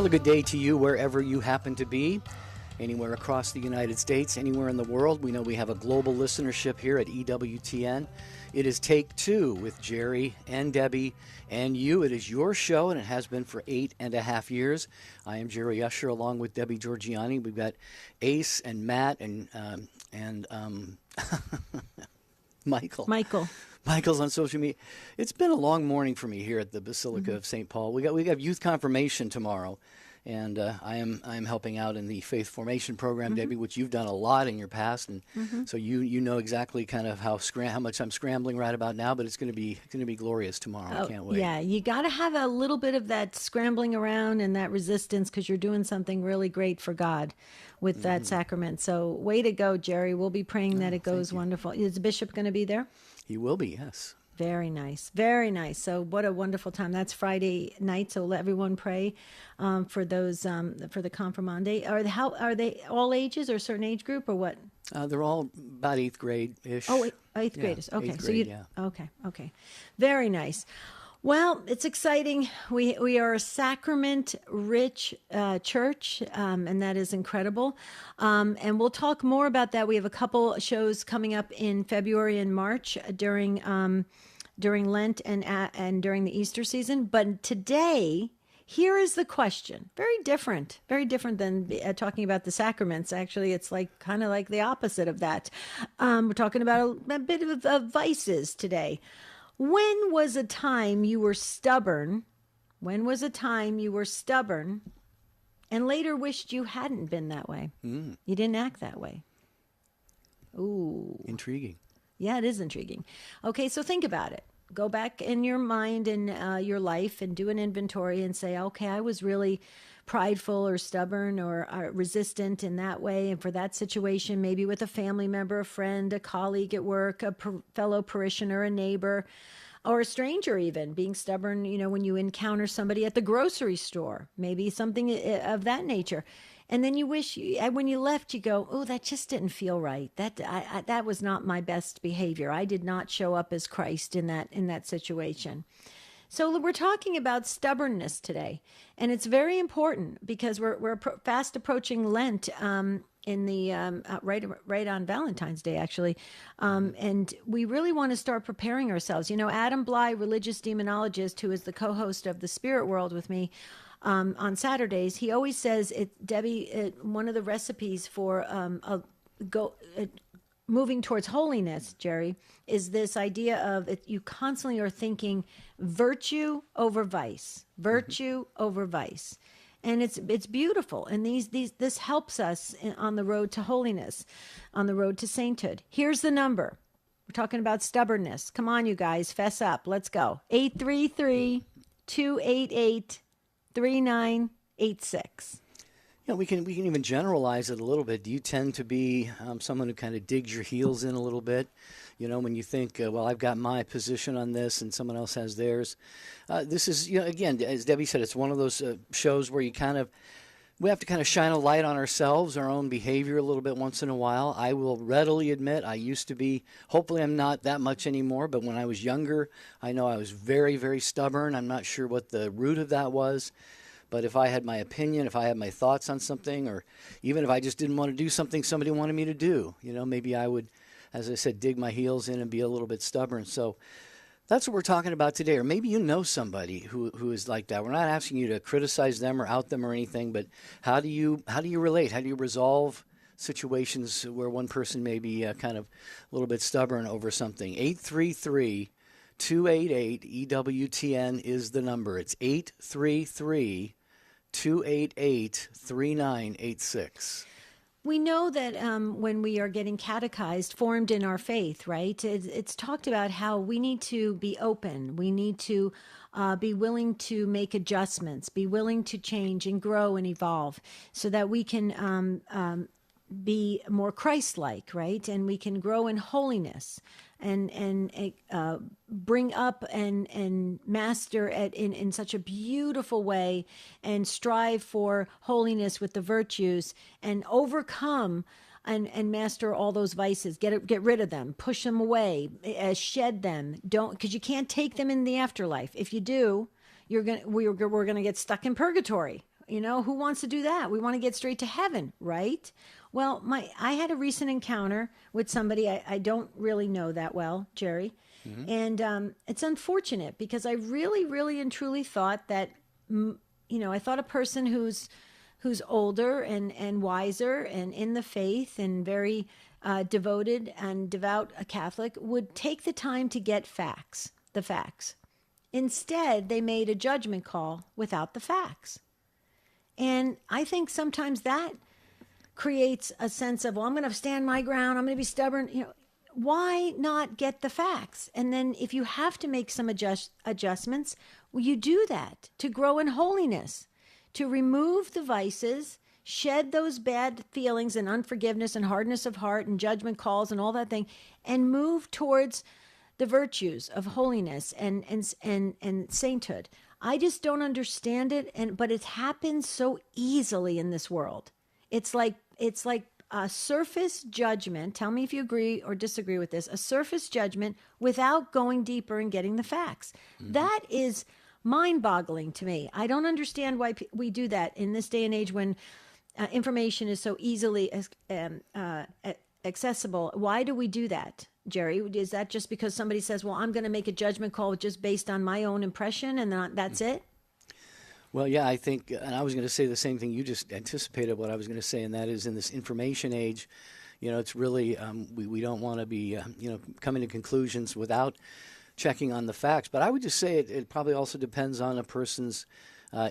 Well, a good day to you wherever you happen to be, anywhere across the United States, anywhere in the world. We know we have a global listenership here at EWTN. It is Take Two with Jerry and Debbie and you. It is your show, and it has been for 8.5 years. I am Jerry Usher along with Debbie Georgiani. We've got Ace and Matt and Michael. Michael's on social media. It's been a long morning for me here at the Basilica of St. Paul. We got youth confirmation tomorrow, and I am helping out in the faith formation program, Debbie, which you've done a lot in your past, and so you know exactly kind of how much I'm scrambling right about now. But it's going to be glorious tomorrow. I can't wait. Yeah, you got to have a little bit of that scrambling around and that resistance because you're doing something really great for God with that sacrament. So way to go, Jerry. We'll be praying that it goes wonderful. Is the bishop going to be there? He will be, yes. Very nice. Very nice. So what a wonderful time. That's Friday night. So let everyone pray for those for the confirmande. Are they all ages or a certain age group or what? They're all about 8th grade-ish. Oh, eighth graders. Okay. 8th grade, Okay. Very nice. Well, it's exciting. We are a sacrament-rich church, and that is incredible. And we'll talk more about that. We have a couple shows coming up in February and March during Lent and during the Easter season. But today, here is the question. Very different than talking about the sacraments. Actually, it's kind of like the opposite of that. We're talking about a bit of vices today. When was a time you were stubborn? When was a time you were stubborn and later wished you hadn't been that way? You didn't act that way. Ooh. Intriguing. Yeah, it is intriguing. Okay, so think about it. Go back in your mind and your life and do an inventory and say, okay, I was really prideful or stubborn or resistant in that way. And for that situation, maybe with a family member, a friend, a colleague at work, a fellow parishioner, a neighbor, or a stranger even, being stubborn, when you encounter somebody at the grocery store, maybe something of that nature. And then you wish, when you left, you go, oh, that just didn't feel right. That was not my best behavior. I did not show up as Christ in that situation. So we're talking about stubbornness today, and it's very important because we're fast approaching Lent in the right on Valentine's Day, actually, and we really want to start preparing ourselves. Adam Bly, religious demonologist, who is the co-host of the Spirit World with me on Saturdays, he always says, Debbie, one of the recipes for moving towards holiness, Jerry, is this idea of you constantly are thinking virtue over vice, over vice. And it's beautiful. And this helps us on the road to holiness, on the road to sainthood. Here's the number. We're talking about stubbornness. Come on, you guys, fess up. Let's go. 833-288-3986. We can even generalize it a little bit. Do you tend to be someone who kind of digs your heels in a little bit? When you think, well, I've got my position on this and someone else has theirs. This is, again, as Debbie said, it's one of those shows where we have to kind of shine a light on ourselves, our own behavior a little bit once in a while. I will readily admit I used to be, hopefully I'm not that much anymore, but when I was younger, I know I was very, very stubborn. I'm not sure what the root of that was. But if I had my opinion, if I had my thoughts on something, or even if I just didn't want to do something somebody wanted me to do, maybe I would, as I said, dig my heels in and be a little bit stubborn. So that's what we're talking about today. Or maybe somebody who is like that. We're not asking you to criticize them or out them or anything, but how do you relate? How do you resolve situations where one person may be kind of a little bit stubborn over something? 833-288-EWTN is the number. It's 833-288-3986. We know that when we are getting catechized, formed in our faith, right, it's talked about how we need to be open. We need to be willing to make adjustments, be willing to change and grow and evolve so that we can be more Christ-like, right? And we can grow in holiness and bring up and master it in such a beautiful way and strive for holiness with the virtues and overcome and master all those vices, get rid of them, push them away, shed them. Because you can't take them in the afterlife. If you do, we're going to get stuck in purgatory. who wants to do that? We want to get straight to heaven, right? Well, I had a recent encounter with somebody I don't really know that well, Jerry. And it's unfortunate because I really, really and truly thought that, I thought a person who's older and wiser and in the faith and very devoted and devout a Catholic would take the time to get the facts. Instead, they made a judgment call without the facts. And I think sometimes that creates a sense of, well, I'm going to stand my ground. I'm going to be stubborn. Why not get the facts? And then if you have to make some adjustments, well, you do that to grow in holiness, to remove the vices, shed those bad feelings and unforgiveness and hardness of heart and judgment calls and all that thing, and move towards the virtues of holiness and sainthood. I just don't understand it, but it happens so easily in this world. It's like a surface judgment. Tell me if you agree or disagree with this. A surface judgment without going deeper and getting the facts. That is mind-boggling to me. I don't understand why we do that in this day and age when information is so easily accessible. Why do we do that, Jerry? Is that just because somebody says, well, I'm going to make a judgment call just based on my own impression and that's it? Well, yeah, I think, and I was going to say the same thing. You just anticipated what I was going to say, and that is in this information age, it's really, we don't want to be, coming to conclusions without checking on the facts. But I would just say it probably also depends on a person's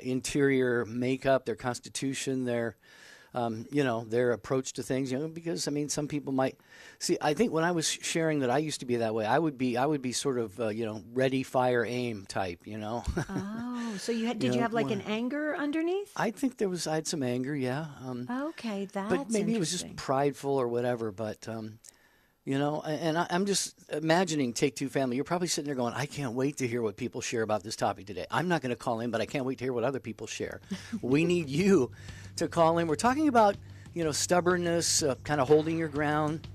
interior makeup, their constitution, their approach to things, because, some people might see, I think when I was sharing that I used to be that way, I would be sort of, ready, fire, aim type, Oh, so did you have like an anger underneath? I think I had some anger, yeah. Okay, that's but maybe it was just prideful or whatever, but, and I'm just imagining Take Two family. You're probably sitting there going, I can't wait to hear what people share about this topic today. I'm not going to call in, but I can't wait to hear what other people share. We need you to call in. We're talking about, stubbornness, kind of holding your ground,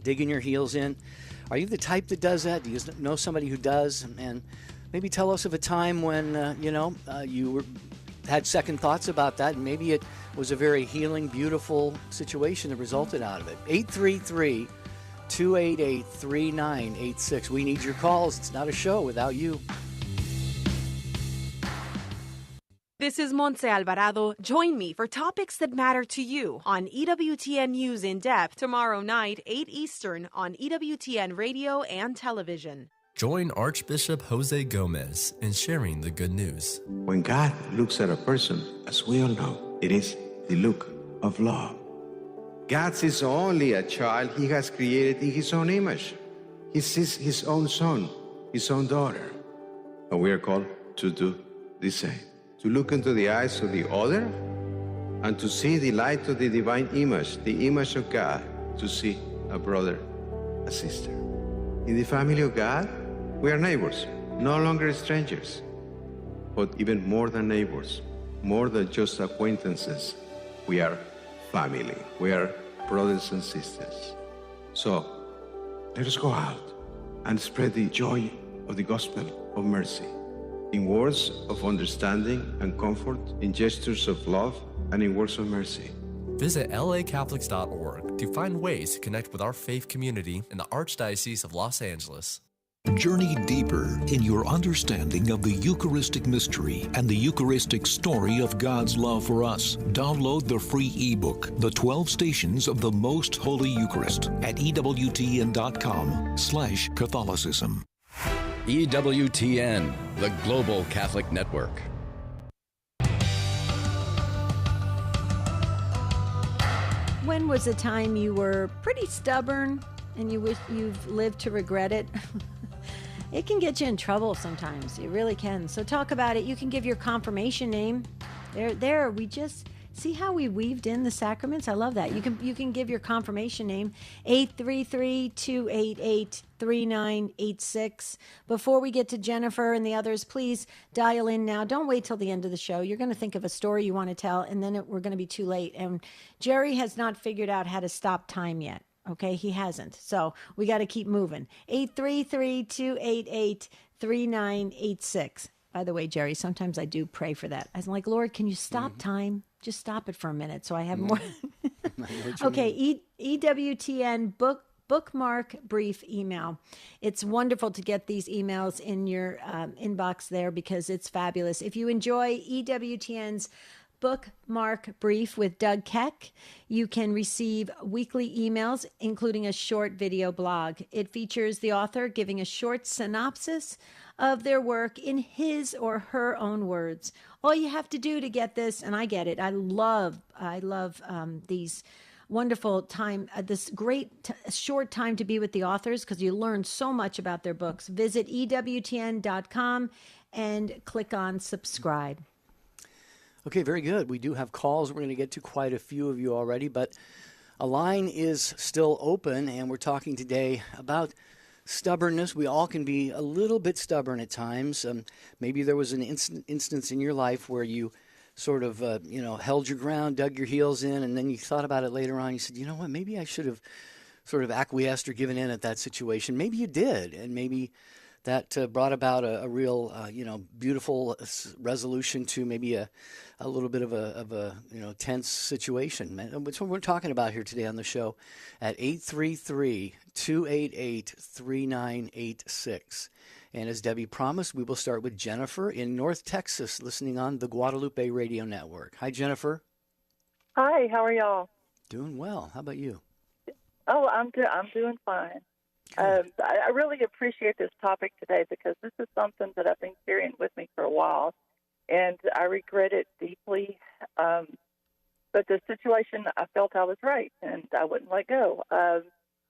digging your heels in. Are you the type that does that? Do you know somebody who does? And maybe tell us of a time when, you had second thoughts about that, and maybe it was a very healing, beautiful situation that resulted out of it. 833-288-3986. We need your calls. It's not a show without you. This is Montse Alvarado. Join me for topics that matter to you on EWTN News in Depth tomorrow night, 8 Eastern on EWTN Radio and Television. Join Archbishop Jose Gomez in sharing the good news. When God looks at a person, as we all know, it is the look of love. God sees only a child he has created in his own image. He sees his own son, his own daughter. And we are called to do the same. To look into the eyes of the other and to see the light of the divine image, the image of God, to see a brother, a sister. In the family of God, we are neighbors, no longer strangers, but even more than neighbors, more than just acquaintances. We are family. We are brothers and sisters. So let us go out and spread the joy of the gospel of mercy in words of understanding and comfort, in gestures of love, and in words of mercy. Visit lacatholics.org to find ways to connect with our faith community in the Archdiocese of Los Angeles. Journey deeper in your understanding of the Eucharistic mystery and the Eucharistic story of God's love for us. Download the free ebook, The 12 Stations of the Most Holy Eucharist, at EWTN.com/Catholicism. EWTN, the Global Catholic Network. When was a time you were pretty stubborn and you wish you've lived to regret it? It can get you in trouble sometimes. It really can. So talk about it. You can give your confirmation name. There. We just see how we weaved in the sacraments. I love that. You can give your confirmation name. 833-288-3986. Before we get to Jennifer and the others, please dial in now. Don't wait till the end of the show. You're going to think of a story you want to tell, and then we're going to be too late. And Jerry has not figured out how to stop time yet. Okay, he hasn't. So we got to keep moving. 833-288-3986. By the way, Jerry, sometimes I do pray for that. I'm like, Lord, can you stop time? Just stop it for a minute so I have more. Okay, EWTN bookmark brief email. It's wonderful to get these emails in your inbox there because it's fabulous. If you enjoy EWTN's bookmark brief with Doug Keck, you can receive weekly emails, including a short video blog. It features the author giving a short synopsis of their work in his or her own words. All you have to do to get this, and I get it. I love these wonderful time, this great short time to be with the authors because you learn so much about their books. Visit EWTN.com and click on subscribe. Okay, very good. We do have calls. We're going to get to quite a few of you already, but a line is still open, and we're talking today about stubbornness. We all can be a little bit stubborn at times. Maybe there was an instance in your life where you sort of, held your ground, dug your heels in, and then you thought about it later on. You said, you know what, maybe I should have sort of acquiesced or given in at that situation. Maybe you did, and maybe that brought about a real, beautiful resolution to maybe a little bit of a tense situation. That's what we're talking about here today on the show at 833-288-3986. And as Debbie promised, we will start with Jennifer in North Texas, listening on the Guadalupe Radio Network. Hi, Jennifer. Hi, how are y'all? Doing well. How about you? Oh, I'm doing fine. I really appreciate this topic today because this is something that I've been carrying with me for a while, and I regret it deeply. But the situation, I felt I was right, and I wouldn't let go.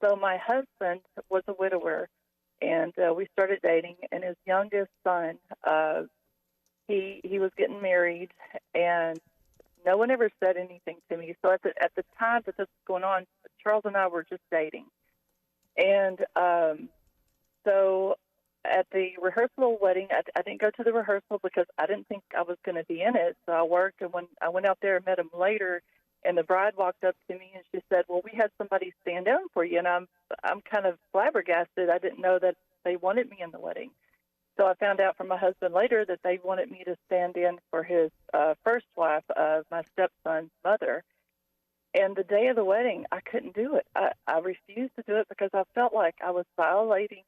So my husband was a widower, and we started dating, and his youngest son, he was getting married, and no one ever said anything to me. So at the time that this was going on, Charles and I were just dating. And so at the rehearsal wedding, I didn't go to the rehearsal because I didn't think I was going to be in it. So I worked, and when I went out there and met him later, and the bride walked up to me and she said, "Well, we had somebody stand down for you." And I'm kind of flabbergasted. I didn't know that they wanted me in the wedding. So I found out from my husband later that they wanted me to stand in for his first wife, my stepson's mother. And the day of the wedding, I couldn't do it. I refused to do it because I felt like I was violating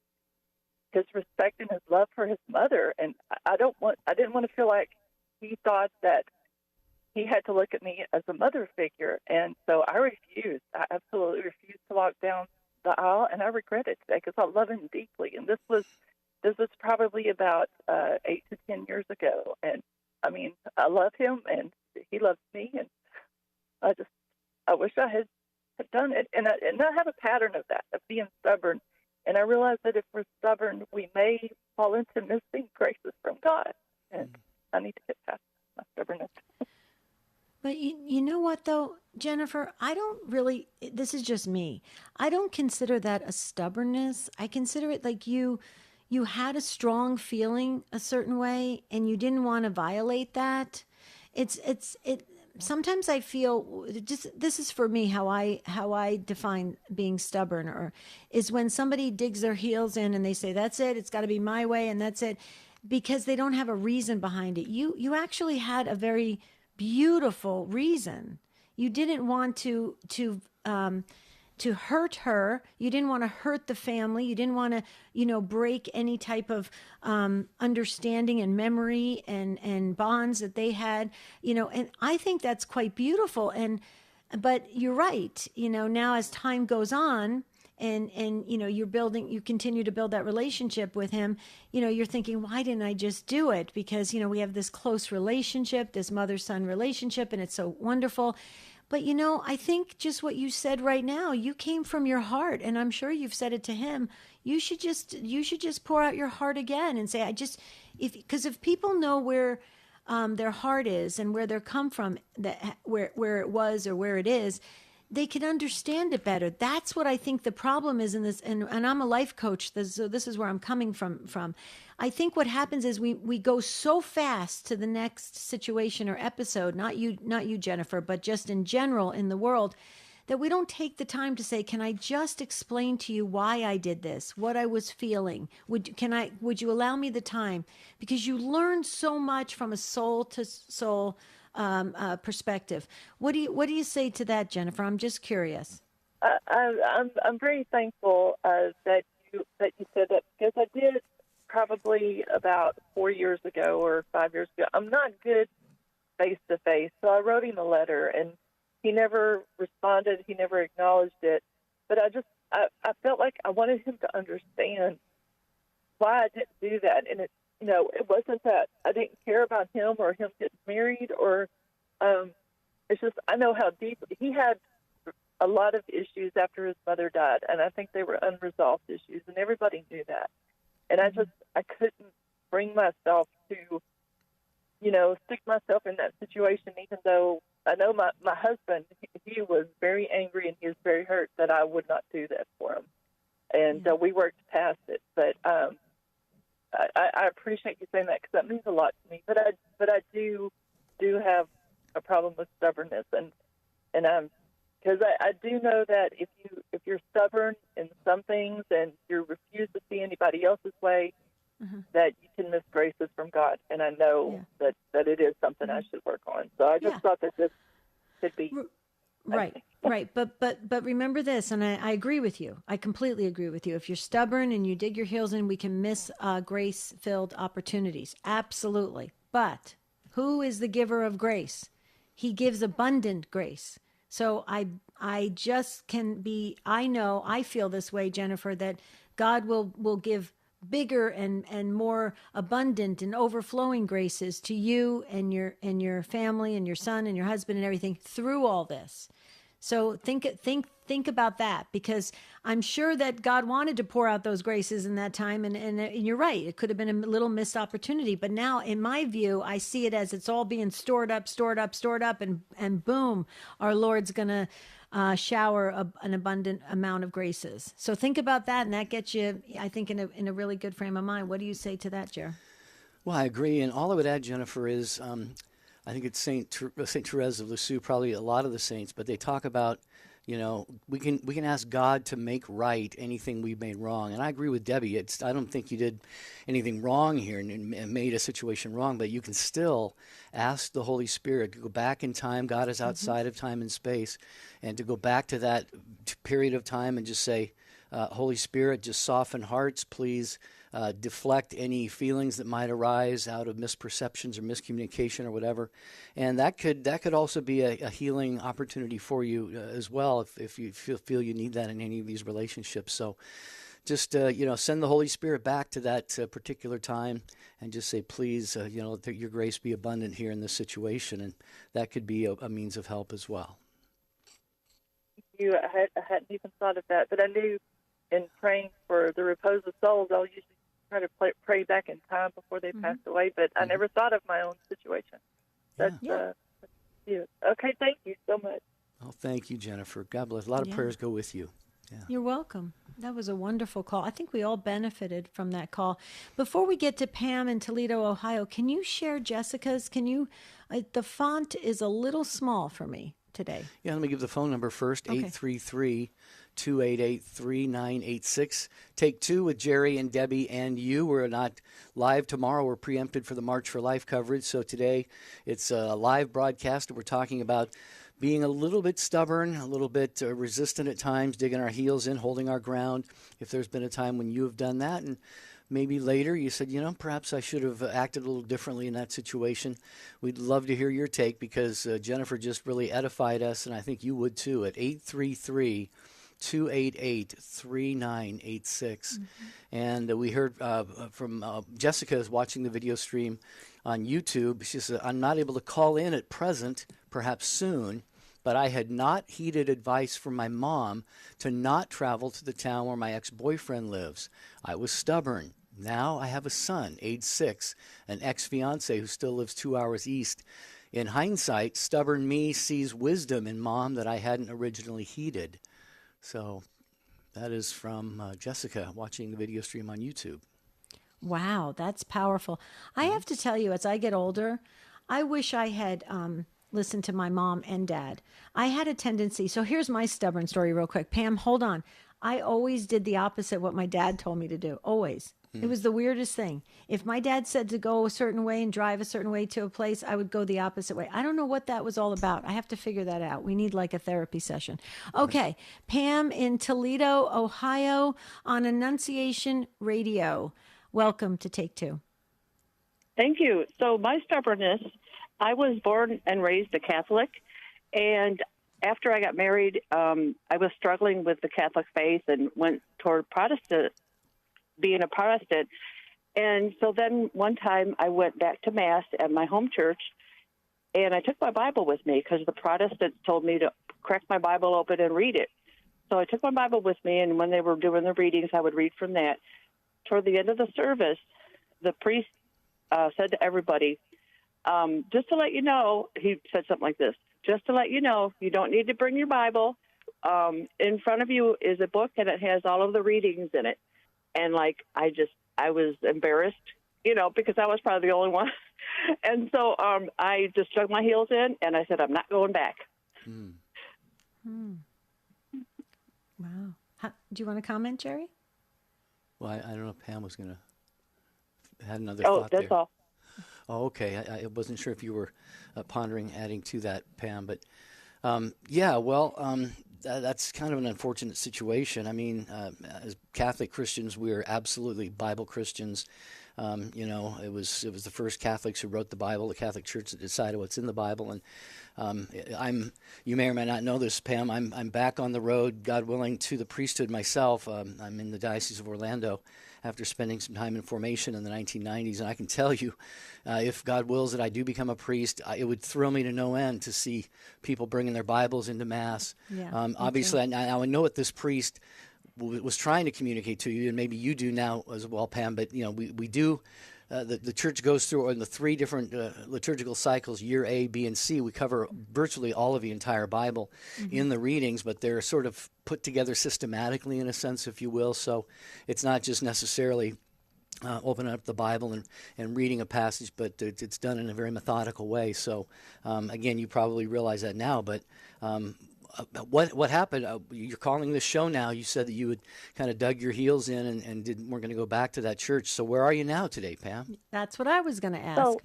his respect and his love for his mother. And I didn't want to feel like he thought that he had to look at me as a mother figure. And so I refused. I absolutely refused to walk down the aisle, and I regret it today because I love him deeply. And this was probably about 8 to 10 years ago. And I mean, I love him, and he loves me, and I wish I had done it. And I have a pattern of that, of being stubborn. And I realize that if we're stubborn, we may fall into missing graces from God. And I need to get past my stubbornness. But you know what, though, Jennifer? I don't really, this is just me. I don't consider that a stubbornness. I consider it like you had a strong feeling a certain way and you didn't want to violate that. Sometimes I feel this is for me how I define being stubborn, or is when somebody digs their heels in and they say, that's it, it's got to be my way, and that's it, because they don't have a reason behind it. You actually had a very beautiful reason. You didn't want to hurt her. You didn't want to hurt the family. You didn't want to, break any type of understanding and memory and bonds that they had, and I think that's quite beautiful. But you're right. Now as time goes on and you continue to build that relationship with him, you're thinking, why didn't I just do it? Because, we have this close relationship, this mother-son relationship, and it's so wonderful. But, I think just what you said right now, you came from your heart, and I'm sure you've said it to him. You should just pour out your heart again and say, because if people know where their heart is and where they're come from, where it was or where it is, they can understand it better. That's what I think the problem is in this. And I'm a life coach, so this is where I'm coming from. I think what happens is we go so fast to the next situation or episode, not you, Jennifer, but just in general in the world, that we don't take the time to say, can I just explain to you why I did this, what I was feeling? Would you allow me the time? Because you learn so much from a soul to soul perspective. What do you say to that, Jennifer? I'm just curious. I'm very thankful that you said that, because I did probably about 4 years ago or 5 years ago. I'm not good face to face, so I wrote him a letter, and he never responded. He never acknowledged it. But I felt like I wanted him to understand why I didn't do that, and it wasn't that I didn't care about him or him getting married, or it's just I know how deep he had a lot of issues after his mother died, and I think they were unresolved issues, and everybody knew that. And I couldn't bring myself to, stick myself in that situation, even though I know my husband, he was very angry and he was very hurt that I would not do that for him. And we worked past it. But I appreciate you saying that, because that means a lot to me. But I do have a problem with stubbornness, and because I do know that if you're stubborn in some things and you refuse to see anybody else's way, that you can miss graces from God. And I know that it is something I should work on. So I just thought that this could be right. But remember this, and I agree with you. I completely agree with you. If you're stubborn and you dig your heels in, we can miss grace-filled opportunities. Absolutely. But who is the giver of grace? He gives abundant grace. So I just can be, I feel this way, Jennifer, that God will give bigger and more abundant and overflowing graces to you and your family and your son and your husband and everything through all this. So think about that, because I'm sure that God wanted to pour out those graces in that time. And you're right. It could have been a little missed opportunity. But now, in my view, I see it as it's all being stored up. And boom, our Lord's going to shower an abundant amount of graces. So think about that. And that gets you, I think, in a really good frame of mind. What do you say to that, Jer? Well, I agree. And all I would add, Jennifer, is I think it's Saint Therese of Lisieux, probably a lot of the saints, but they talk about, we can ask God to make right anything we've made wrong. And I agree with Debbie. I don't think you did anything wrong here and made a situation wrong, but you can still ask the Holy Spirit to go back in time. God is outside of time and space, and to go back to that period of time and just say, Holy Spirit, just soften hearts, please. Deflect any feelings that might arise out of misperceptions or miscommunication or whatever, and that could also be a healing opportunity for you as well if you feel you need that in any of these relationships. So, just send the Holy Spirit back to that particular time and just say, please, that your grace be abundant here in this situation, and that could be a means of help as well. I hadn't even thought of that, but I knew in praying for the repose of souls, I'll usually try to pray back in time before they passed away, but I never thought of my own situation. That's cute. Okay, thank you so much. Oh, thank you, Jennifer. God bless. A lot of prayers go with you. Yeah. You're welcome. That was a wonderful call. I think we all benefited from that call. Before we get to Pam in Toledo, Ohio, can you share Jessica's? The font is a little small for me today. Yeah, let me give the phone number first, 833-288-3986. Take two with Jerry and Debbie and you. We're not live tomorrow. We're preempted for the March for Life coverage. So today it's a live broadcast. We're talking about being a little bit stubborn, a little bit resistant at times, digging our heels in, holding our ground. If there's been a time when you have done that, and maybe later you said, perhaps I should have acted a little differently in that situation. We'd love to hear your take, because Jennifer just really edified us, and I think you would too, at 833-288-3986. And we heard from Jessica is watching the video stream on YouTube. She said, I'm not able to call in at present, perhaps soon, but I had not heeded advice from my mom to not travel to the town where my ex-boyfriend lives. I was stubborn. Now I have a son, age 6, an ex-fiance who still lives 2 hours east. In hindsight, stubborn me sees wisdom in Mom that I hadn't originally heeded. So that is from Jessica watching the video stream on YouTube. Wow, that's powerful. I have to tell you, as I get older, I wish I had listen to my mom and dad. I had a tendency. So here's my stubborn story real quick. Pam, hold on. I always did the opposite what my dad told me to do. Always. It was the weirdest thing. If my dad said to go a certain way and drive a certain way to a place, I would go the opposite way. I don't know what that was all about. I have to figure that out. We need like a therapy session. Okay. Pam in Toledo, Ohio on Annunciation Radio. Welcome to Take Two. Thank you. So my stubbornness, I was born and raised a Catholic, and after I got married, I was struggling with the Catholic faith and went toward being a Protestant. And so then one time I went back to Mass at my home church, and I took my Bible with me because the Protestants told me to crack my Bible open and read it. So I took my Bible with me, and when they were doing the readings, I would read from that. Toward the end of the service, the priest said to everybody, just to let you know, he said something like this, just to let you know, you don't need to bring your Bible. In front of you is a book, and it has all of the readings in it. And, I was embarrassed, because I was probably the only one. And so I just dug my heels in, and I said, I'm not going back. Wow. Do you want to comment, Jerry? Well, I don't know if Pam was going to had another thought there. Oh, that's all. Oh, okay. I wasn't sure if you were pondering adding to that, Pam. But, that's kind of an unfortunate situation. I mean, as Catholic Christians, we are absolutely Bible Christians. It was the first Catholics who wrote the Bible, the Catholic Church that decided what's in the Bible. And you may or may not know this, Pam, I'm back on the road, God willing, to the priesthood myself. I'm in the Diocese of Orlando after spending some time in formation in the 1990s. And I can tell you, if God wills that I do become a priest, it would thrill me to no end to see people bringing their Bibles into Mass. Yeah, obviously, I know what this priest was trying to communicate to you, and maybe you do now as well, Pam, but we do. The church goes through in the three different liturgical cycles, year A, B, and C. We cover virtually all of the entire Bible in the readings, but they're sort of put together systematically in a sense, if you will. So it's not just necessarily opening up the Bible and reading a passage, but it's done in a very methodical way. So again, you probably realize that now, but what happened? You're calling this show now. You said that you had kind of dug your heels in and weren't going to go back to that church. So where are you now today, Pam? That's what I was going to ask. So,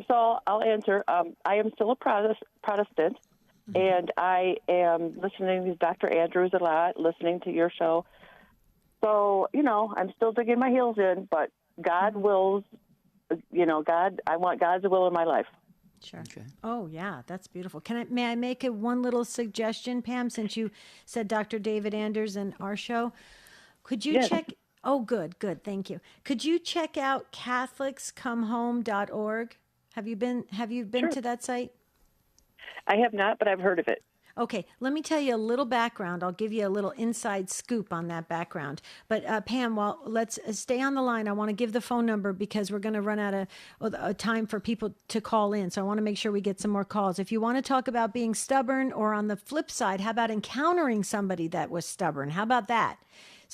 so I'll answer. I am still a Protestant, and I am listening to Dr. Andrews a lot, listening to your show. So, I'm still digging my heels in, but God wills, I want God's will in my life. Sure. Okay. Oh, yeah, that's beautiful. May I make one little suggestion, Pam, since you said Dr. David Anders and our show? Could you check? Oh, good. Thank you. Could you check out CatholicsComeHome.org? Have you been Sure. to that site? I have not, but I've heard of it. Okay, let me tell you a little background. I'll give you a little inside scoop on that background. But Pam, let's stay on the line. I want to give the phone number because we're going to run out of time for people to call in. So I want to make sure we get some more calls. If you want to talk about being stubborn, or on the flip side, how about encountering somebody that was stubborn? How about that?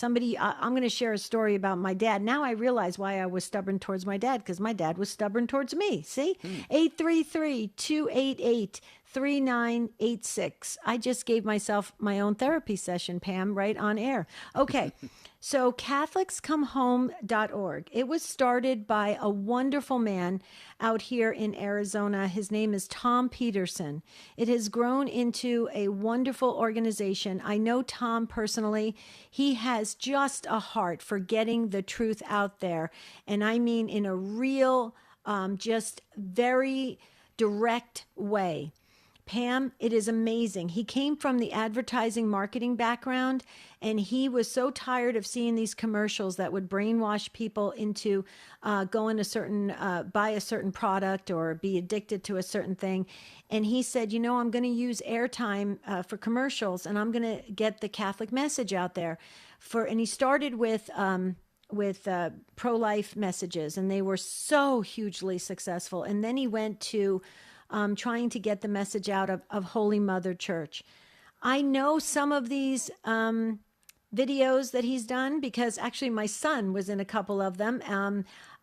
I'm going to share a story about my dad. Now I realize why I was stubborn towards my dad, because my dad was stubborn towards me. See? 833-288-3986. I just gave myself my own therapy session, Pam, right on air. Okay. So CatholicsComeHome.org. It was started by a wonderful man out here in Arizona. His name is Tom Peterson. It has grown into a wonderful organization. I know Tom personally. He has just a heart for getting the truth out there. And I mean in a real, just very direct way. Pam, it is amazing. He came from the advertising marketing background, and he was so tired of seeing these commercials that would brainwash people into going buy a certain product or be addicted to a certain thing. And he said, I'm going to use airtime for commercials, and I'm going to get the Catholic message out there. And he started with pro-life messages, and they were so hugely successful. And then he went to trying to get the message out of Holy Mother Church. I know some of these videos that he's done, because actually my son was in a couple of them.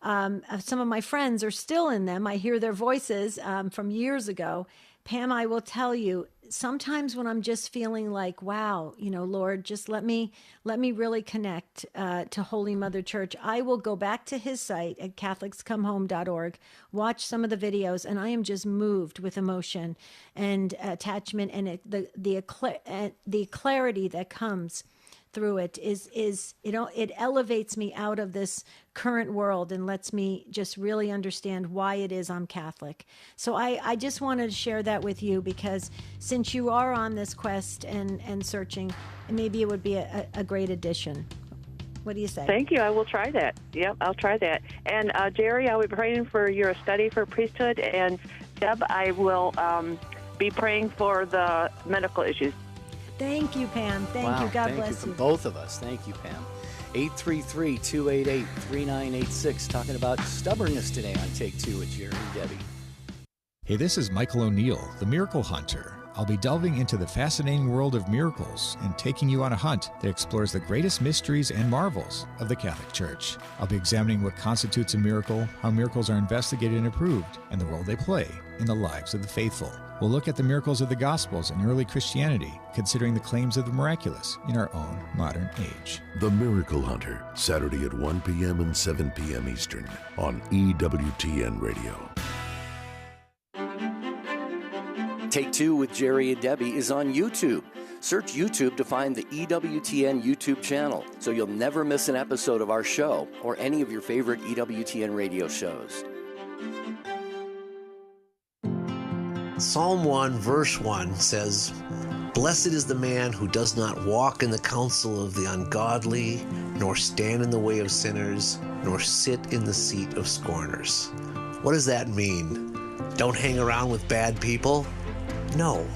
Some of my friends are still in them. I hear their voices from years ago. Pam, I will tell you, sometimes when I'm just feeling like, wow, Lord, just let me really connect to Holy Mother Church, I will go back to his site at catholicscomehome.org, watch some of the videos, and I am just moved with emotion and attachment, and the clarity that comes through it it elevates me out of this current world and lets me just really understand why it is I'm Catholic. So I just wanted to share that with you, because since you are on this quest and searching, maybe it would be a great addition. What do you say? Thank you. I will try that. Yep, I'll try that. And Jerry, I will be praying for your study for priesthood. And Deb, I will be praying for the medical issues. Thank you, Pam. Thank you. God bless you. From both of us. Thank you, Pam. 833-288-3986. Talking about stubbornness today on Take Two with Jerry and Debbie. Hey, this is Michael O'Neill, the Miracle Hunter. I'll be delving into the fascinating world of miracles and taking you on a hunt that explores the greatest mysteries and marvels of the Catholic Church. I'll be examining what constitutes a miracle, how miracles are investigated and approved, and the role they play in the lives of the faithful. We'll look at the miracles of the Gospels and early Christianity, considering the claims of the miraculous in our own modern age. The Miracle Hunter, Saturday at 1 p.m. and 7 p.m. Eastern on EWTN Radio. Take Two with Jerry and Debbie is on YouTube. Search YouTube to find the EWTN YouTube channel, so you'll never miss an episode of our show or any of your favorite EWTN radio shows. Psalm 1, verse 1 says, "Blessed is the man who does not walk in the counsel of the ungodly, nor stand in the way of sinners, nor sit in the seat of scorners." What does that mean? Don't hang around with bad people? No.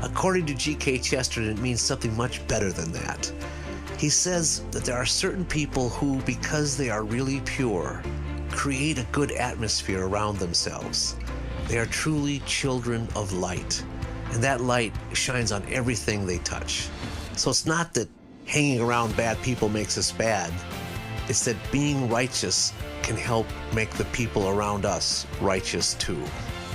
According to G.K. Chesterton, it means something much better than that. He says that there are certain people who, because they are really pure, create a good atmosphere around themselves. They are truly children of light, and that light shines on everything they touch. So it's not that hanging around bad people makes us bad. It's that being righteous can help make the people around us righteous too.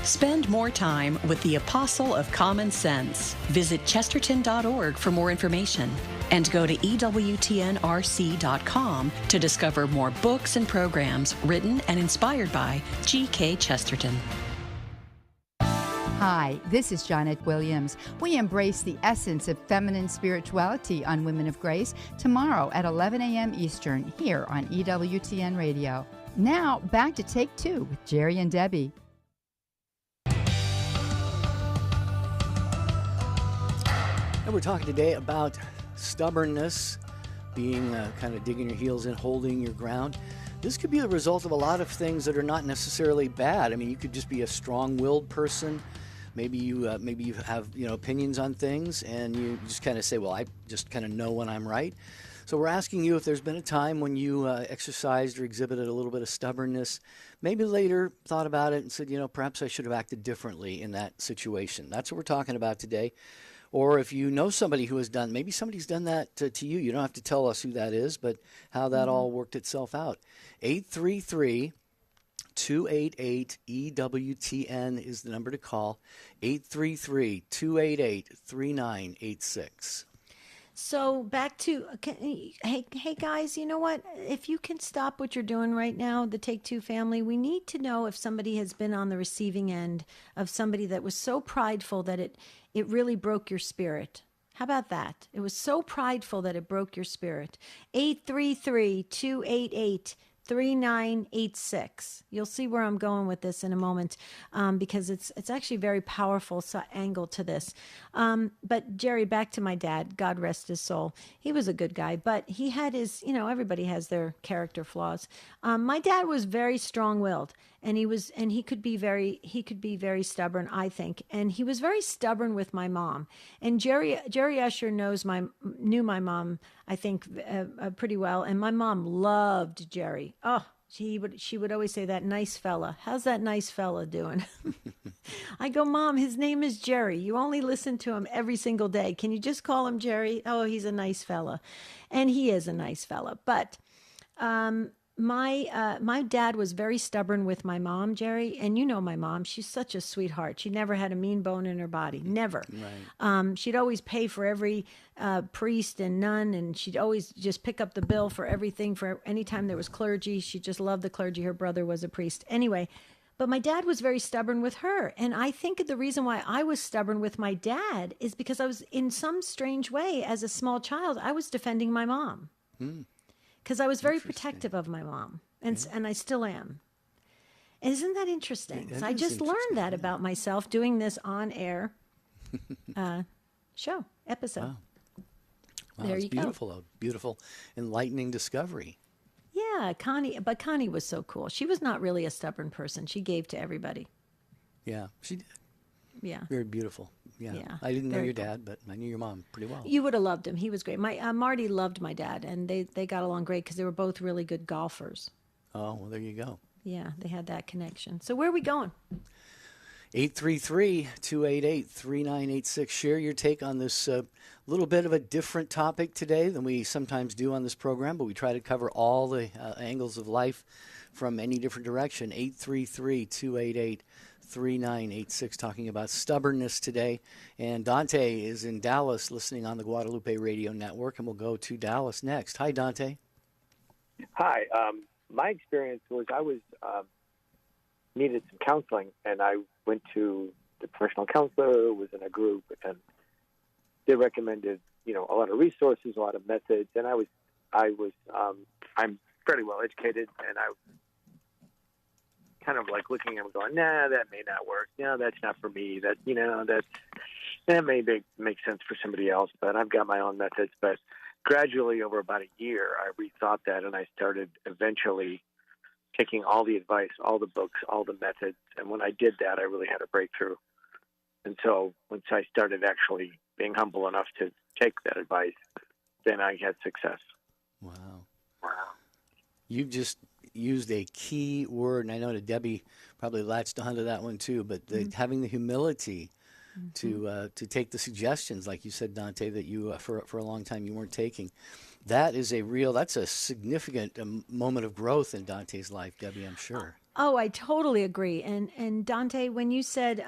Spend more time with the Apostle of Common Sense. Visit chesterton.org for more information, and go to EWTNRC.com to discover more books and programs written and inspired by G.K. Chesterton. Hi, this is Janet Williams. We embrace the essence of feminine spirituality on Women of Grace tomorrow at 11 a.m. Eastern here on EWTN Radio. Now, back to Take Two with Jerry and Debbie. And we're talking today about stubbornness, being kind of digging your heels in, holding your ground. This could be the result of a lot of things that are not necessarily bad. I mean, you could just be a strong-willed person. Maybe you have opinions on things, and you just kind of say, well, I just kind of know when I'm right. So we're asking you if there's been a time when you exercised or exhibited a little bit of stubbornness, maybe later thought about it and said, perhaps I should have acted differently in that situation. That's what we're talking about today. Or if you know somebody who has done, maybe somebody's done that to you. You don't have to tell us who that is, but how that all worked itself out. 833-288-EWTN is the number to call. 833-288-3986. So back to, hey guys, you know what? If you can stop what you're doing right now, the Take Two family, we need to know if somebody has been on the receiving end of somebody that was so prideful that it really broke your spirit. How about that? It was so prideful that it broke your spirit. 833-288-3986. You'll see where I'm going with this in a moment, because it's actually a very powerful angle to this. But Jerry, back to my dad, God rest his soul. He was a good guy, but he had his, everybody has their character flaws. My dad was very strong-willed, and he could be very very stubborn, I think. And he was very stubborn with my mom. And Jerry Usher knew my mom, I think, pretty well. And my mom loved Jerry. Oh, She would always say, that nice fella. How's that nice fella doing? I go, Mom, his name is Jerry. You only listen to him every single day. Can you just call him Jerry? Oh, he's a nice fella. And he is a nice fella. But my dad was very stubborn with my mom, Jerry. And you know my mom. She's such a sweetheart. She never had a mean bone in her body. Never. Right. She'd always pay for every priest and nun, and she'd always just pick up the bill for everything. For any time there was clergy, she just loved the clergy. Her brother was a priest. Anyway, but my dad was very stubborn with her. And I think the reason why I was stubborn with my dad is because I was, in some strange way, as a small child, I was defending my mom. Because I was very protective of my mom, and I still am. Isn't that interesting? So I just learned that about myself doing this on-air episode. Wow. Wow, There it's you beautiful, a beautiful, enlightening discovery. Yeah, Connie was so cool. She was not really a stubborn person. She gave to everybody. Yeah, she did. Yeah. Very beautiful. Yeah. Yeah, I didn't know very your cool. dad, but I knew your mom pretty well. You would have loved him. He was great. My Marty loved my dad, and they got along great because they were both really good golfers. Oh, well, there you go. Yeah, they had that connection. So where are we going? 833-288-3986. Share your take on this little bit of a different topic today than we sometimes do on this program, but we try to cover all the angles of life from any different direction. 833-288-3986, talking about stubbornness today. And Dante is in Dallas listening on the Guadalupe Radio Network, and we'll go to Dallas next. Hi, Dante. Hi. My experience was I was needed some counseling, and I went to the professional counselor, was in a group, and they recommended, a lot of resources, a lot of methods, and I'm fairly well educated, and I kind of like looking at them going, nah, that may not work. No, that's not for me. That may make sense for somebody else, but I've got my own methods. But gradually, over about a year, I rethought that, and I started eventually taking all the advice, all the books, all the methods. And when I did that, I really had a breakthrough. And so once I started actually being humble enough to take that advice, then I had success. Wow. You've just used a key word, and I know that Debbie probably latched onto that one too, but having the humility to take the suggestions, like you said, Dante, that you for a long time you weren't taking. That's a significant moment of growth in Dante's life, Debbie, I'm sure. Oh, I totally agree. And Dante, when you said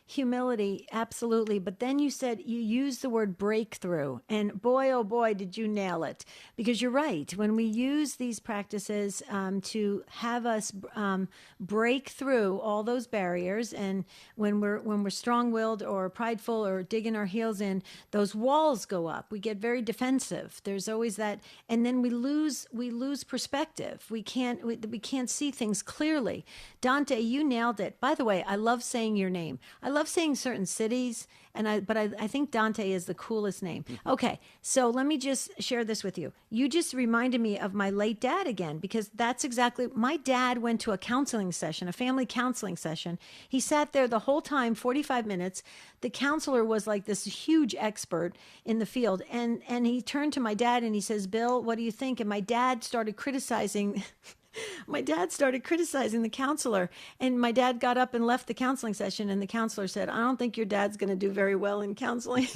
humility, absolutely. But then you used the word breakthrough. And boy, oh boy, did you nail it. Because you're right. When we use these practices to have us break through all those barriers, and when we're strong-willed or prideful or digging our heels in, those walls go up. We get very defensive. There's always that. And then we lose perspective. We can't see things clearly. Dante, you nailed it. By the way, I love saying your name. I love saying certain cities, but I think Dante is the coolest name. Okay, so let me just share this with you. You just reminded me of my late dad again, because that's exactly, my dad went to a counseling session, a family counseling session. He sat there the whole time, 45 minutes. The counselor was like this huge expert in the field, and he turned to my dad and he says, Bill, what do you think? And my dad started criticizing the counselor, and my dad got up and left the counseling session, and the counselor said, I don't think your dad's going to do very well in counseling.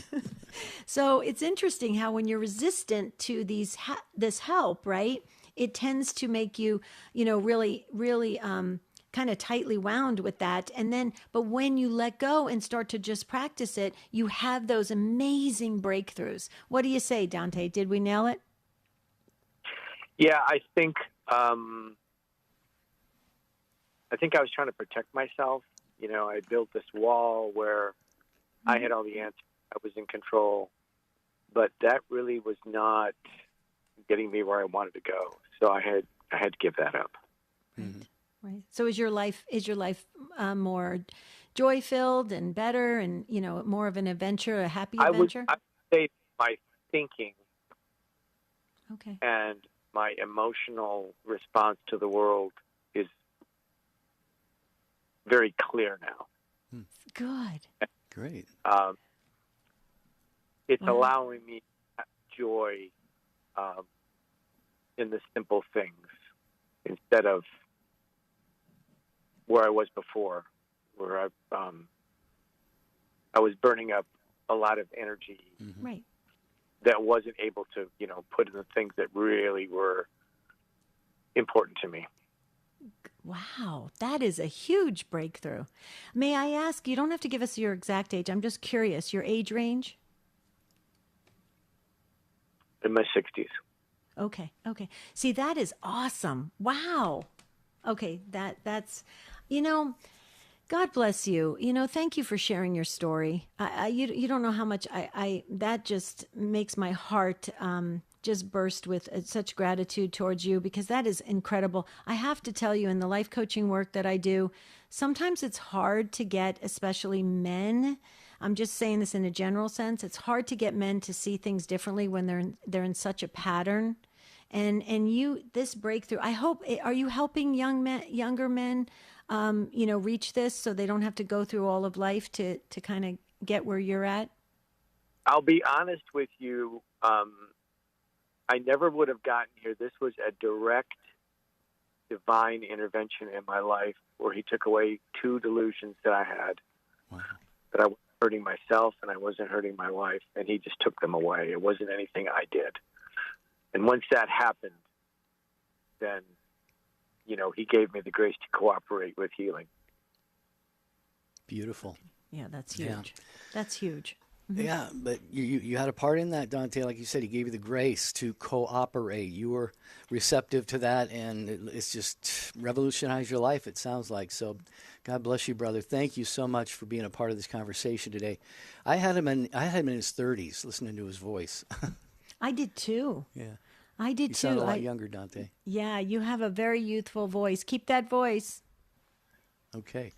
So it's interesting how when you're resistant to this help, right, it tends to make you, really, really kind of tightly wound with that. And then, but when you let go and start to just practice it, you have those amazing breakthroughs. What do you say, Dante? Did we nail it? Yeah, I think I was trying to protect myself. I built this wall where I had all the answers. I was in control, but that really was not getting me where I wanted to go. So I had to give that up. Right. So is your life more joy-filled and better, and more of an adventure, a happy adventure? I would say my thinking, okay, and my emotional response to the world is very clear now. Good. Great. It's allowing me joy in the simple things. instead of where I was before, where I was burning up a lot of energy Right. that wasn't able to, put in the things that really were important to me. Wow, that is a huge breakthrough. May I ask, you don't have to give us your exact age. I'm just curious, your age range? In my 60s. Okay. See, that is awesome. Wow. Okay, that's God bless you. Thank you for sharing your story. You don't know how much I that just makes my heart just burst with such gratitude towards you, because that is incredible. I have to tell you, in the life coaching work that I do, sometimes it's hard to get, especially men. I'm just saying this in a general sense. It's hard to get men to see things differently when they're in such a pattern. And you, this breakthrough, I hope, are you helping younger men, reach this so they don't have to go through all of life to kind of get where you're at? I'll be honest with you. I never would have gotten here. This was a direct divine intervention in my life where he took away two delusions that I had. Wow. That I wasn't hurting myself and I wasn't hurting my wife, and he just took them away. It wasn't anything I did. And once that happened, then, he gave me the grace to cooperate with healing. Beautiful. Yeah, that's huge. Yeah. That's huge. Yeah, but you had a part in that, Dante. Like you said, he gave you the grace to cooperate. You were receptive to that, and it's just revolutionized your life, it sounds like. So God bless you, brother. Thank you so much for being a part of this conversation today. I had him in his 30s, listening to his voice. I did too. Yeah. I did You too. sound a lot younger, Dante. Yeah, you have a very youthful voice. Keep that voice. Okay.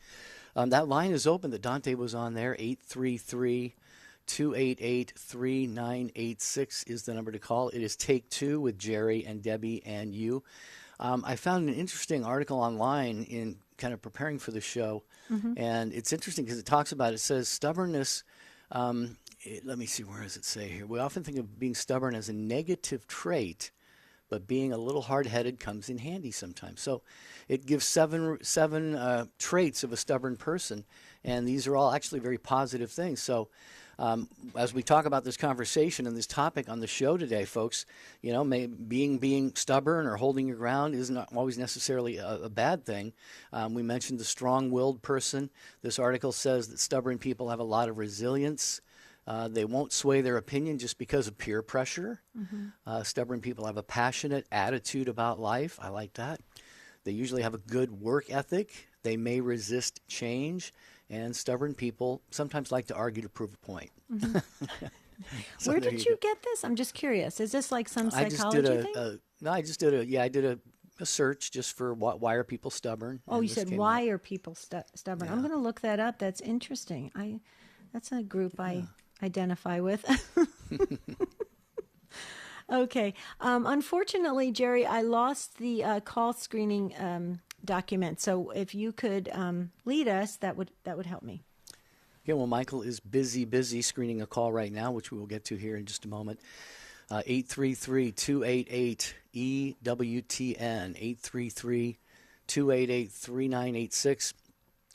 That line is open that Dante was on there. 833-288-3986 is the number to call. It is Take Two with Jerry and Debbie and you. I found an interesting article online in kind of preparing for the show. And it's interesting because it says stubbornness. Let me see, where does it say here? We often think of being stubborn as a negative trait, but being a little hard-headed comes in handy sometimes. So it gives seven traits of a stubborn person, and these are all actually very positive things. So as we talk about this conversation and this topic on the show today, folks, being stubborn or holding your ground is not always necessarily a bad thing. We mentioned the strong-willed person. This article says that stubborn people have a lot of resilience. They won't sway their opinion just because of peer pressure. Stubborn people have a passionate attitude about life. I like that. They usually have a good work ethic. They may resist change. And stubborn people sometimes like to argue to prove a point. So where did you get this? I'm just curious. Is this like some psychology thing? I did a search just for why are people stubborn. Oh, you said why are people stubborn? Yeah. I'm going to look that up. That's interesting. That's a group I identify with. Okay. Unfortunately, Jerry, I lost the call screening document. So if you could lead us, that would help me. Okay, well, Michael is busy screening a call right now, which we will get to here in just a moment. 833-288-EWTN, 833-288-3986.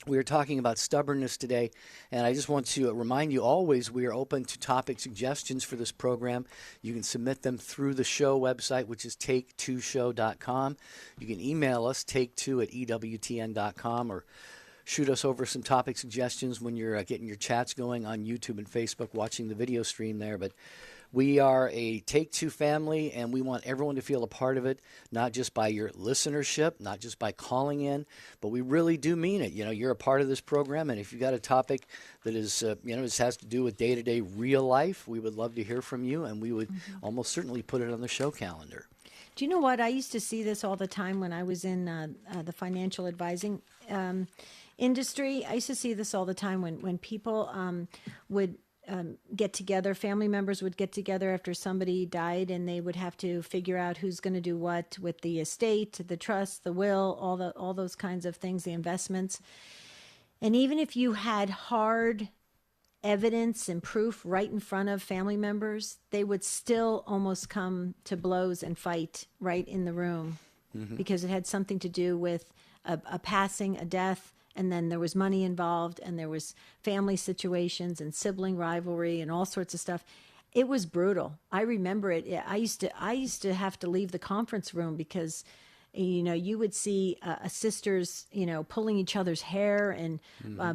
We are talking about stubbornness today, and I just want to remind you always we are open to topic suggestions for this program. You can submit them through the show website, which is take2show.com. You can email us, take2@EWTN.com, or shoot us over some topic suggestions when you're getting your chats going on YouTube and Facebook, watching the video stream there. But we are a Take Two family, and we want everyone to feel a part of it, not just by your listenership, not just by calling in, but we really do mean it. You're a part of this program, and if you've got a topic that is, this has to do with day-to-day real life, we would love to hear from you, and we would almost certainly put it on the show calendar. Do you know what? I used to see this all the time when I was in the financial advising industry. I used to see this all the time when people would get together, family members would get together after somebody died, and they would have to figure out who's going to do what with the estate, the trust, the will, all those kinds of things, the investments. And even if you had hard evidence and proof right in front of family members, they would still almost come to blows and fight right in the room. because it had something to do with a passing, a death, and then there was money involved, and there was family situations and sibling rivalry and all sorts of stuff. It was brutal. I remember it. I used to have to leave the conference room because, you would see sisters, pulling each other's hair and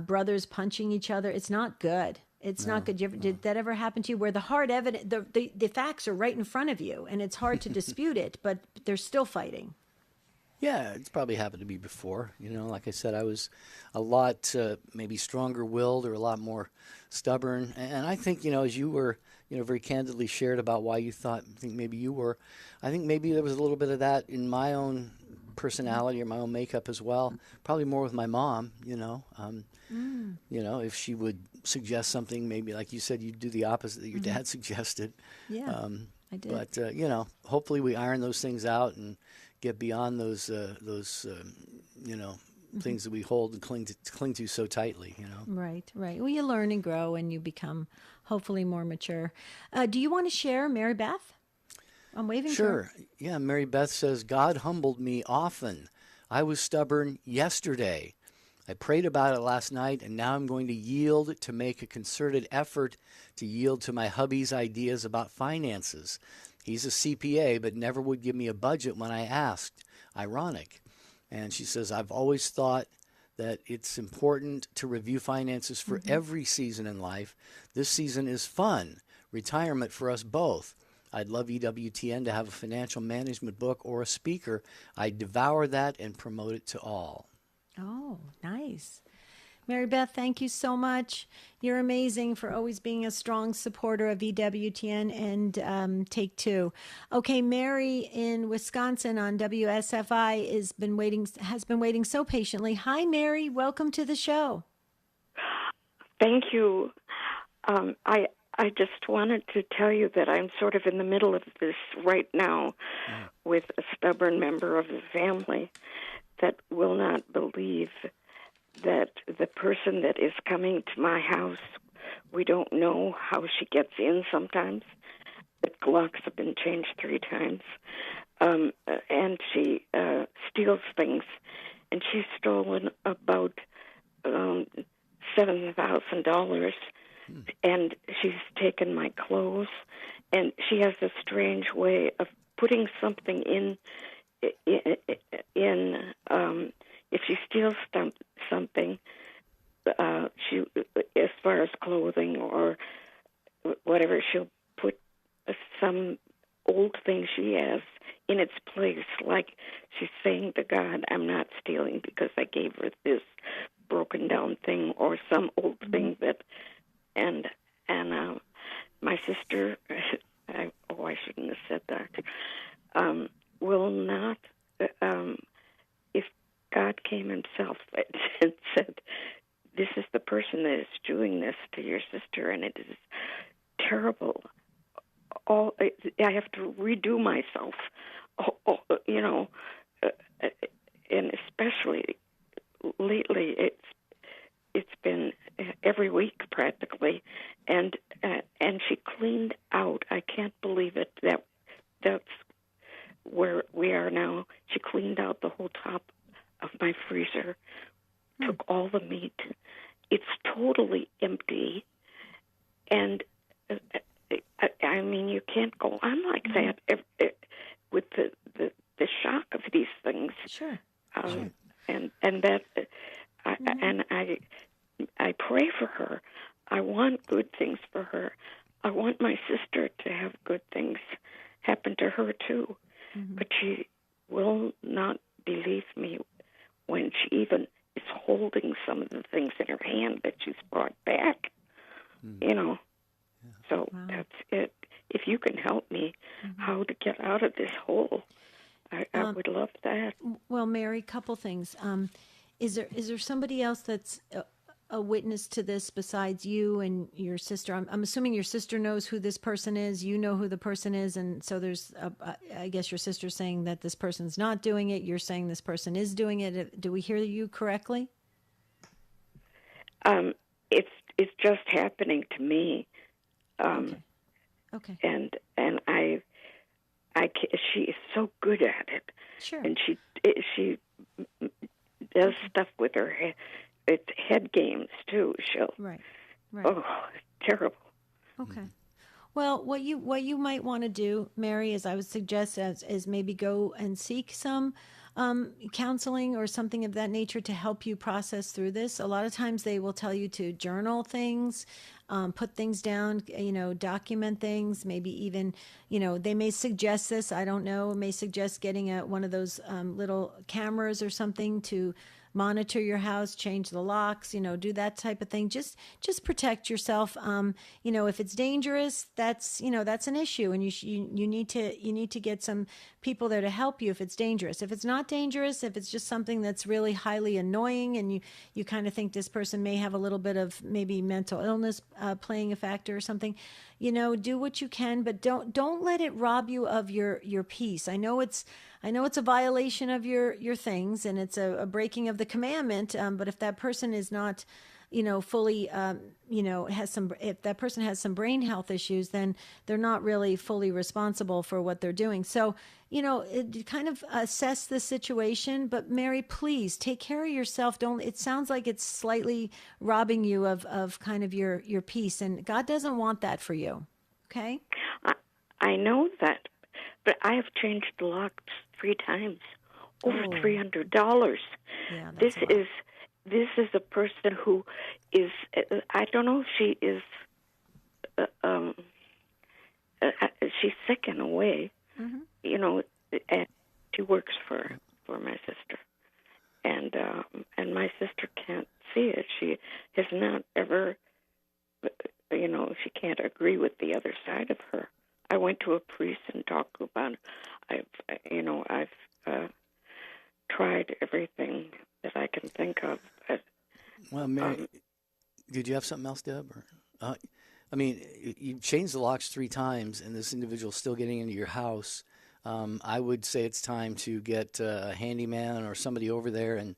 brothers punching each other. It's not good. It's not good. Did that ever happen to you where the hard evidence, the facts are right in front of you and it's hard to dispute it, but they're still fighting? Yeah, it's probably happened to me before. Like I said, I was a lot maybe stronger-willed or a lot more stubborn. And I think, as you were, very candidly shared about why you think maybe you were, I think maybe there was a little bit of that in my own personality or my own makeup as well. Probably more with my mom, if she would suggest something, maybe like you said, you'd do the opposite that your dad suggested. Yeah, I did. But, hopefully we iron those things out and get beyond those things that we hold and cling to so tightly, Right. Well, you learn and grow, and you become hopefully more mature. Do you want to share, Mary Beth? I'm waving. Sure. Yeah, Mary Beth says, God humbled me often. I was stubborn yesterday. I prayed about it last night, and now I'm going to yield to make a concerted effort to yield to my hubby's ideas about finances. He's a CPA, but never would give me a budget when I asked. Ironic. And she says, I've always thought that it's important to review finances for every season in life. This season is fun, retirement for us both. I'd love EWTN to have a financial management book or a speaker. I devour that and promote it to all. Oh, nice. Mary Beth, thank you so much. You're amazing for always being a strong supporter of EWTN and Take Two. Okay, Mary in Wisconsin on WSFI has been waiting so patiently. Hi, Mary. Welcome to the show. Thank you. I just wanted to tell you that I'm sort of in the middle of this right now with a stubborn member of the family that will not believe that the person that is coming to my house, we don't know how she gets in sometimes. The locks have been changed 3 times. And she steals things. And she's stolen about $7,000. And she's taken my clothes. And she has a strange way of putting something in if she steals something, she, as far as clothing or whatever, she'll put some old thing she has in its place, like she's saying to God, I'm not stealing because I gave her this broken down thing or some old thing that, and my sister, I shouldn't have said that, will not, if God came himself and said, this is the person that is doing this to your sister, and it is terrible. I have to redo myself, and especially lately, it's been every week practically, and she cleaned out. I can't believe it. That's where we are now. She cleaned out the whole top of my freezer, took all the meat. It's totally empty, and I mean, you can't go on like that with the shock of these things. Sure. And that, and I pray for her. I want good things for her. I want my sister to have good things happen to her too. But she will not believe me when she even is holding some of the things in her hand that she's brought back. So that's it. If you can help me how to get out of this hole, I would love that. Well, Mary, couple things. Is there somebody else that's a witness to this besides you and your sister? I'm assuming your sister knows who this person is. You know who the person is, and so there's. I guess your sister's saying that this person's not doing it. You're saying this person is doing it. Do we hear you correctly? It's just happening to me. Okay. And she is so good at it. Sure. And she does stuff with her head. It's head games too. Right. Oh, terrible. Okay. Well, what you might want to do, Mary, is I would suggest is maybe go and seek some counseling or something of that nature to help you process through this. A lot of times they will tell you to journal things, put things down, document things, maybe even, they may suggest this, I don't know, may suggest getting one of those little cameras or something to monitor your house, change the locks, do that type of thing. Just protect yourself. If it's dangerous, that's an issue, and you need to get some people there to help you if it's dangerous. If it's not dangerous, if it's just something that's really highly annoying and you kind of think this person may have a little bit of maybe mental illness playing a factor or something, do what you can, but don't let it rob you of your peace. I know it's a violation of your things, and it's a breaking of the commandment. But if that person is not, fully, if that person has some brain health issues, then they're not really fully responsible for what they're doing. So, kind of assess the situation. But Mary, please take care of yourself. It sounds like it's slightly robbing you of kind of your peace, and God doesn't want that for you. Okay? I know that, but I have changed the locks 3 times, over $300. Yeah, this is a person who is, I don't know if she is, she's sick in a way, and she works for my sister, and my sister can't see it. She has not ever, she can't agree with the other side of her. I went to a priest and talked about it. I've tried everything that I can think of. But, well, Mary, did you have something else, Deb? Or, you changed the locks 3 times, and this individual's still getting into your house. I would say it's time to get a handyman or somebody over there and,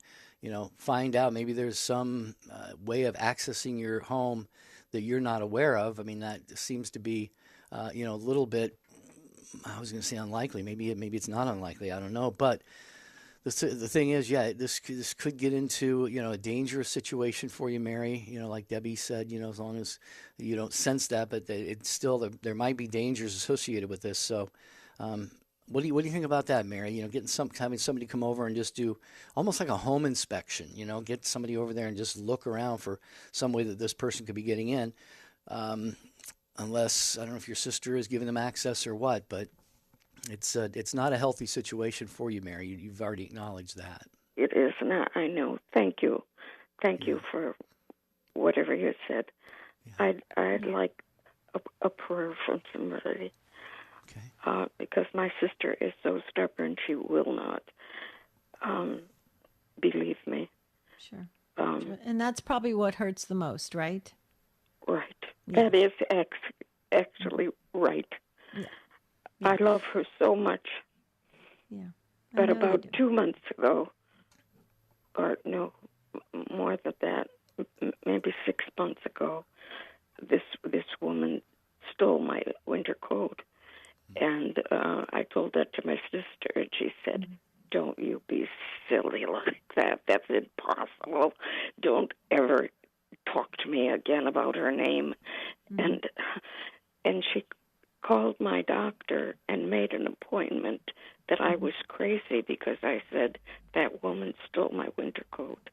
find out maybe there's some way of accessing your home that you're not aware of. I mean, that seems to be, a little bit, I was going to say unlikely. Maybe it's not unlikely. I don't know. But the thing is, this could get into, a dangerous situation for you, Mary. Like Debbie said, as long as you don't sense that, but it's still, there might be dangers associated with this. So, what do you think about that, Mary? Having somebody come over and just do almost like a home inspection. Get somebody over there and just look around for some way that this person could be getting in. Unless, I don't know if your sister is giving them access or what, but it's not a healthy situation for you, Mary. You've already acknowledged that. It is not. I know. Thank you. Thank you for whatever you said. Yeah. I'd like a prayer from somebody. Okay. Because my sister is so stubborn, she will not believe me. Sure. And that's probably what hurts the most, right? Right. Yeah. That is actually right. Yeah. I love her so much. Yeah. But about 2 months ago, or no, more than that, maybe 6 months ago, this woman stole my winter coat. And I told that to my sister, and she said, "Don't you be silly like that. That's impossible. Don't ever talk to me again about her name." And she called my doctor and made an appointment that I was crazy because I said that woman stole my winter coat.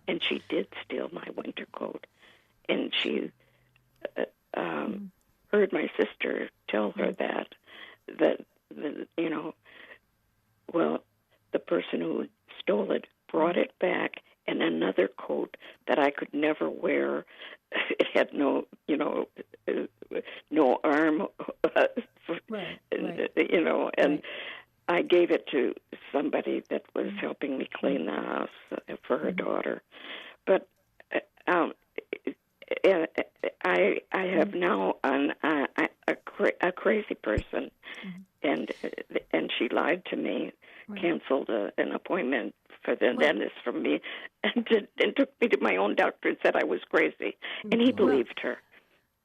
And she did steal my winter coat. And she heard my sister tell her that the person who stole it brought it back in another coat that I could never wear. It had no arm, and I gave it to somebody that was helping me clean the house for her daughter. But I have now a crazy person, and she lied to me, canceled an appointment for the dentist for me, and took me to my own doctor and said I was crazy, and he believed her.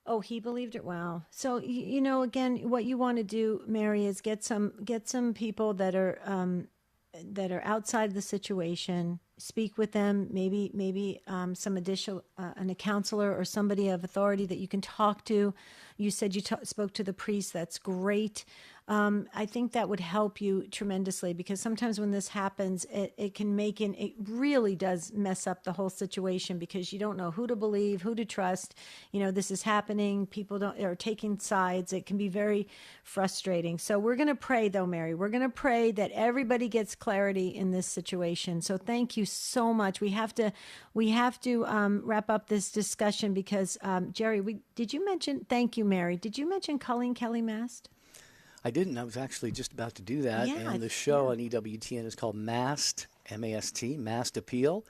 Oh, he believed it. Wow. So again, what you want to do, Mary, is get some people that are outside the situation. Speak with them. Maybe some additional a counselor or somebody of authority that you can talk to. You said you spoke to the priest. That's great. I think that would help you tremendously, because sometimes when this happens, it really does mess up the whole situation, because you don't know who to believe, who to trust. This is happening. People are taking sides. It can be very frustrating. So we're going to pray, though, Mary. We're going to pray that everybody gets clarity in this situation. So thank you so much. We have to wrap up this discussion because Jerry, did you mention? Thank you, Mary. Did you mention Colleen Kelly Mast? I didn't. I was actually just about to do that. Yeah, and the show on EWTN is called Mast, M-A-S-T, Mast Appeal,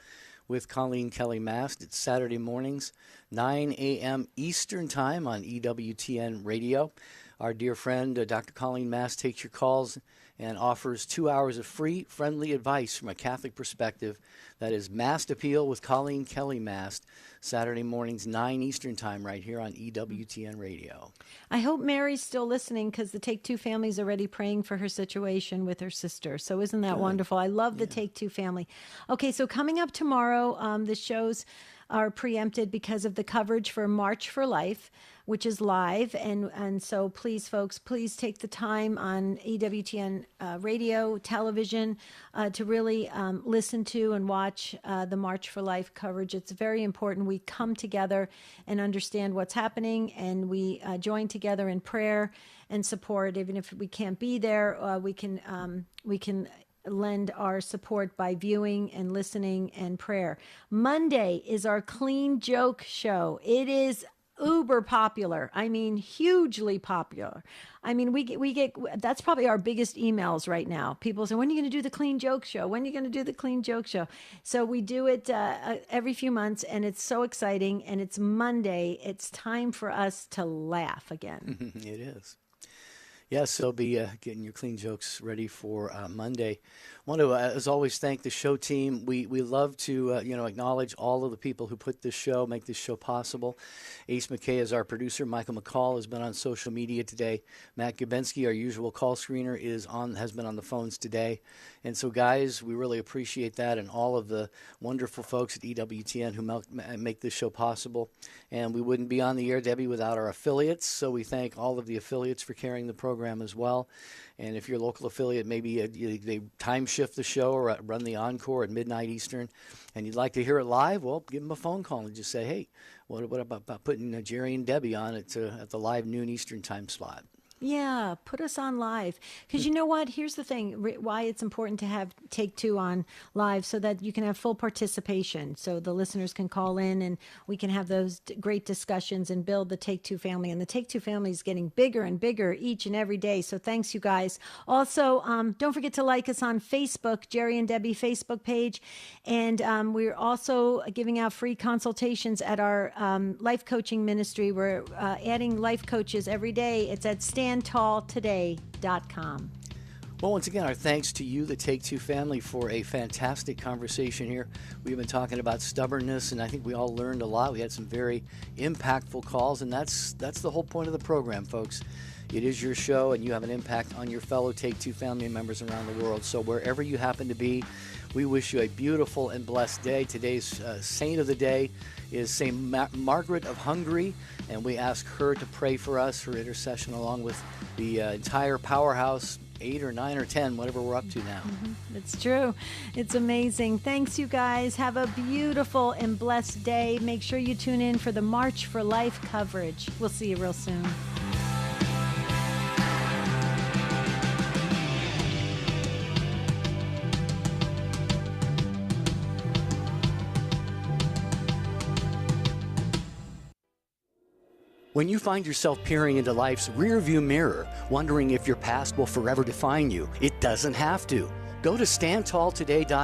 with Colleen Kelly Mast. It's Saturday mornings, 9 a.m. Eastern Time on EWTN Radio. Our dear friend, Dr. Colleen Mast, takes your calls and offers 2 hours of free, friendly advice from a Catholic perspective. That is Mast Appeal with Colleen Kelly Mast, Saturday mornings, 9 Eastern Time, right here on EWTN Radio. I hope Mary's still listening, because the Take Two family is already praying for her situation with her sister. So isn't that wonderful? I love the Take Two family. Okay, so coming up tomorrow, the shows are preempted because of the coverage for March for Life, which is live. And so please, folks, please take the time on EWTN radio, television, to really listen to and watch the March for Life coverage. It's very important. We come together and understand what's happening, and we join together in prayer and support. Even if we can't be there, we can lend our support by viewing and listening and prayer. Monday is our Clean Joke Show. It is uber popular. I mean, hugely popular. I mean, we get that's probably our biggest emails right now. People say, when are you going to do the Clean Joke Show? When are you going to do the Clean Joke Show? So we do it every few months, and it's so exciting. And it's Monday. It's time for us to laugh again. It is. Yes, so be getting your clean jokes ready for Monday. Want to, as always, thank the show team. We love to acknowledge all of the people who put this show, make this show possible. Ace McKay is our producer. Michael McCall has been on social media today. Matt Gabensky, our usual call screener, has been on the phones today. And so, guys, we really appreciate that, and all of the wonderful folks at EWTN who make this show possible. And we wouldn't be on the air, Debbie, without our affiliates. So we thank all of the affiliates for carrying the program as well. And if your local affiliate, maybe they time shift the show or run the encore at midnight Eastern, and you'd like to hear it live, well, give them a phone call and just say, hey, what about putting Jerry and Debbie on at the live noon Eastern time slot? Yeah, put us on live. Because you know what? Here's the thing, why it's important to have Take Two on live, so that you can have full participation. So the listeners can call in and we can have those great discussions and build the Take Two family. And the Take Two family is getting bigger and bigger each and every day. So thanks, you guys. Also, don't forget to like us on Facebook, Jerry and Debbie Facebook page. And we're also giving out free consultations at our life coaching ministry. We're adding life coaches every day. It's at standtalltoday.com. Well, once again, our thanks to you, the Take Two family, for a fantastic conversation here. We've been talking about stubbornness, and I think we all learned a lot. We had some very impactful calls, and that's the whole point of the program, folks. It is your show, and you have an impact on your fellow Take Two family members around the world. So wherever you happen to be, we wish you a beautiful and blessed day. Today's saint of the day is St. Margaret of Hungary, and we ask her to pray for us, her intercession, along with the entire powerhouse, 8 or 9 or 10, whatever we're up to now. It's true. It's amazing. Thanks, you guys. Have a beautiful and blessed day. Make sure you tune in for the March for Life coverage. We'll see you real soon. When you find yourself peering into life's rearview mirror, wondering if your past will forever define you, it doesn't have to. Go to standtalltoday.com